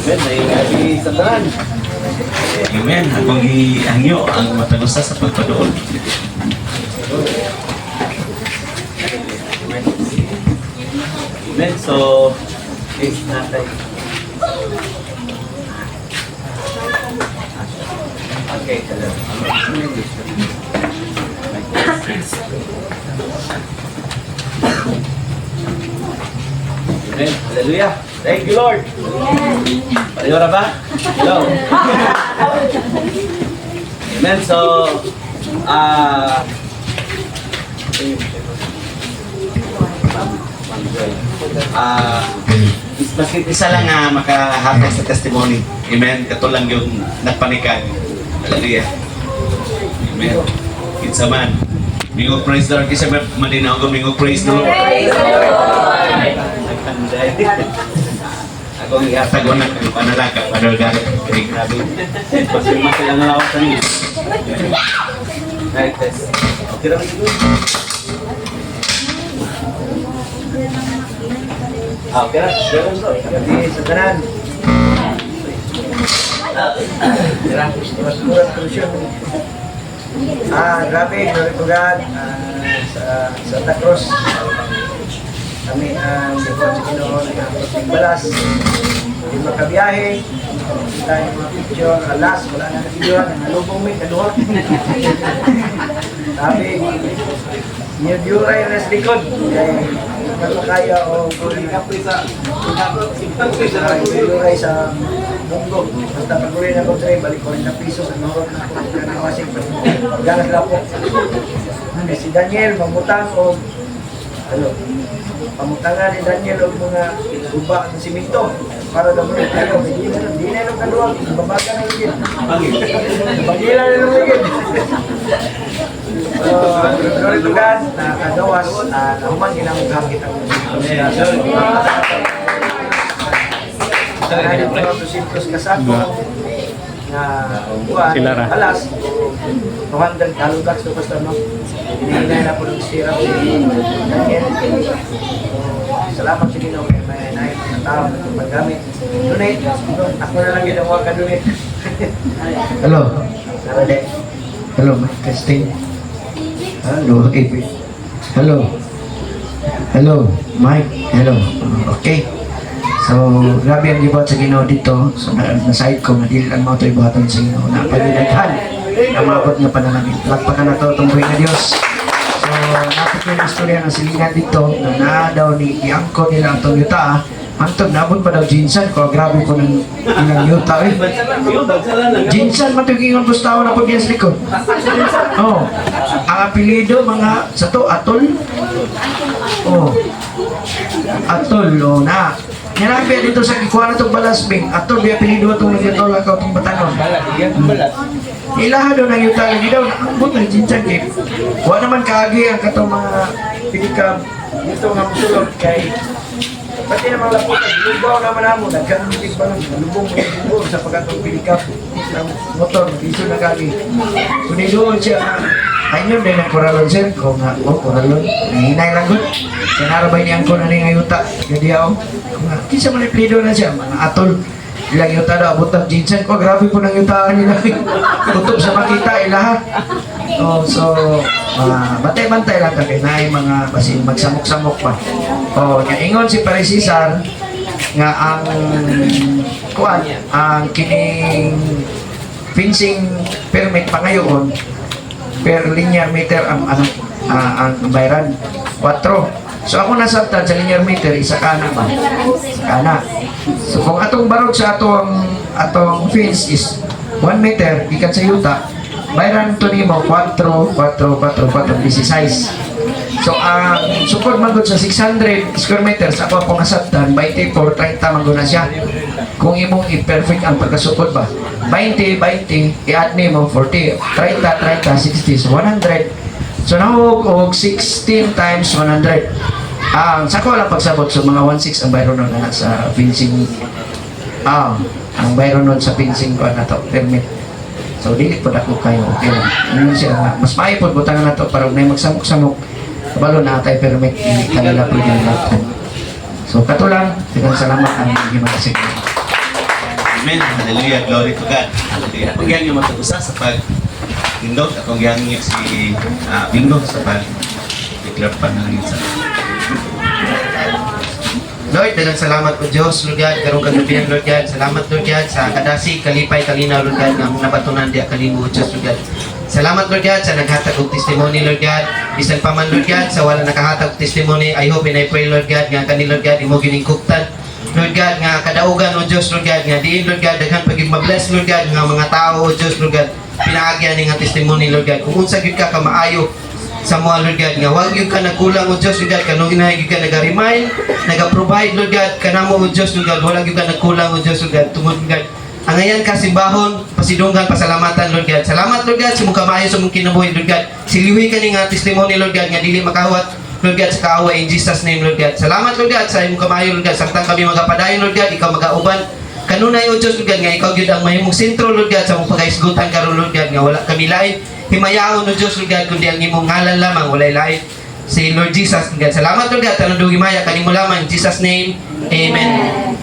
Amen. May sa tanan. Amen. Akong ihangyo ang matagusa sa pagpadoon. Amen. So, is natin. Okay, Amen. Hallelujah. Thank you, Lord. Palihora ba? Hello. Amen. So, Bakit isa lang nga makahatag sa testimony. Amen. Katulang yung nagpanikag. Hallelujah. Amen. Kinsa man. Mingog praise the Lord. Kisa malinaw ko mingog praise the Lord. Ako Ihatag ko na kung panalaga. Padol galit. grabe. Pasirma sila ng lawas kami. Right, test. Okay lang siguro. Okay lang. Ganun bro. Kasi sa tanan. Surat Crucial. Grabe. Glory to God. Sa Santa Cruz. Kami ang devote sa Ginoo ng ating balas. Hindi makabiyahe. Kita yung mga picture. Alas, wala na video. Nalubong may kaduhot. Sabi, niyo Duray res likod. Kaya o Duray sa Munggo. Basta pag-uli na ko tray, balik ko rin na piso sa norot na ako kanakawasing. Ganas lang po. Si Daniel, mamutang o pamutangan ni Daniel o mga guba ng simento para daw muna tayo. Hindi na yung kaluwag, babaga na yung bagila na yung glory to God, nakagawas, nahuman ginamughan kitang Dahil ito ang 200 kasako na buwan, alas, 200 kalugas to basta no. Hinihinay na po ng sirap ni Daniel. Salamat sa Ginoo kay may nahin mga tao na paggamit. Donate, ako na lang ginawa ka donate. Hello. Hello, Mike. Testing. Hello, AP. Hello. Hello, Mike. Hello. Okay. So, grabe ang libot sa Ginoo dito. So, na-side ko, nadililan mo ito ibuhatan sa Ginoo. Napagilaghan ang mabot na panalangin. Lagpakan na ito itong buhay na Diyos. So, napit yung istorya ng silingan dito na daw ni iangko nila ang itong yuta. Antog, nabot pa daw Jinsan ko. Grabe ko ng ilang yuta. Jinsan, matugingon bustawa na po diyan sa likod. Oh, ang apelido, mga, sa to, Atol. Oh, Atol, oh, na. Nirabi dito sa kikuha na itong balasbing. Atol, biya apelido itong nagyatol ako itong batanon. Ilaha doon ang yuta. Lagi daw, naambot ng Jinsan kip. Huwag naman kaagi ang katong mga pilikab. Dito nga musulog kay pati na mga lapot, lubaw naman namo, nagkanulig pa nun, malubong mo yung bubong sa pagkatong pilikap ng motor, mag-iso na kagi. So niluon siya na, ayun din ang koralon sir, kung nga, koralon, nahinay lang good. Kanarabay niyang ko na rin ayuta, jadi ako, kung nga, kisa maniplido na siya, mga atol, ilang yuta daw, abot ng Jinsan ko, grabe po ng yutaan nila, kutob sa makita, ilaha. So, bantay-bantay lang kami na yung mga basin, magsamok-samok pa. Ingon si Pare Cesar nga ang kuan, ang kining fencing permit pa ngayon per linear meter ang bayaran 4. So ako nasabtan sa linear meter, isa kana ba? Isa kana. So kung atong barog sa atong fence is 1 meter, gikan sa yuta, bayaran to nimo 4, 16. So ang sukod magod sa 600 square meters, ako pong nasabtan, 24, 30 magod na siya. Kung imong i-perfect ang pagkasukod ba, 20, i-add nimo 40, 30, 60, so 100. So nahug 16 times 100. Ang sako lang pagsabot, so mga 1.6 ang bayron nun na sa fencing. Ang bayron nun sa fencing ko na to, permit. So dili po ako kayo, okay lang. Ano siya, mas maipod butangan na to para na magsamok-samok. Balo na tayo permit, hindi kanila po yung lahat. So katulang, dengan salamat ang himag. Amen. Hallelujah. Glory to God. Hallelujah. Kung yan yung matutusa sa pag-indot, at kung yan yung si Bingo sa pag-declare pa ng sa Lord, dalang salamat po Diyos, Lord God, karong kagabihan, Lord God. Salamat, Lord God, sa kadasi, kalipay, kalinaw, Lord God, nga nabatunan diya kalimu, Diyos, Lord God. Salamat, Lord God, sa naghatag og testimony, Lord God. Bisan pa man, Lord God, sa wala nakahatag og testimony, I hope and I pray, Lord God, nga kani, Lord God, imo giningkuptan. Lord God, nga kadaugan, O Diyos, Lord God, nga diin, Lord God, daghan pagig mabless, Lord God, nga mga tao, O Diyos, Lord God, pinaagyan ni nga testimony, Lord God. Kung unsa gyud ka kamaayo sa mga, Lord God, nga wag yung ka nagkulang, O Diyos, Lord God, kanong inahay ka nag-remind, nag-provide, Lord God, kanamo, O Diyos, Lord God, wala yung ka nagkulang, O Diyos, Lord God, tungod, Lord God, ang ayan kasimbahon, pasidunggan, pasalamatan, Lord God. Salamat, Lord God, sa mong kamayo sa mong kinabuhi, Lord God. Siliwi ka ni nga testimony, Lord God, nga dili makawat, Lord God, sa kaaway, in Jesus' name, Lord God. Salamat, Lord God, sa imong kamayo, Lord God, samtang kami magapadayon, Lord God, ikaw magauban, kanunay, O Diyos, Lord God, nga ikaw gyud ang mahimong sentro, Lord God, sa mong pagaisgutan karon, Lord God, nga wala kami lain, himayaon, O Diyos, Lord God, kundi ang imong ngalan lamang, walay lain. Si Lord Jesus, Lord God. Salamat, Lord God, tanong himaya, kanimo lamang, in Jesus' name, Amen.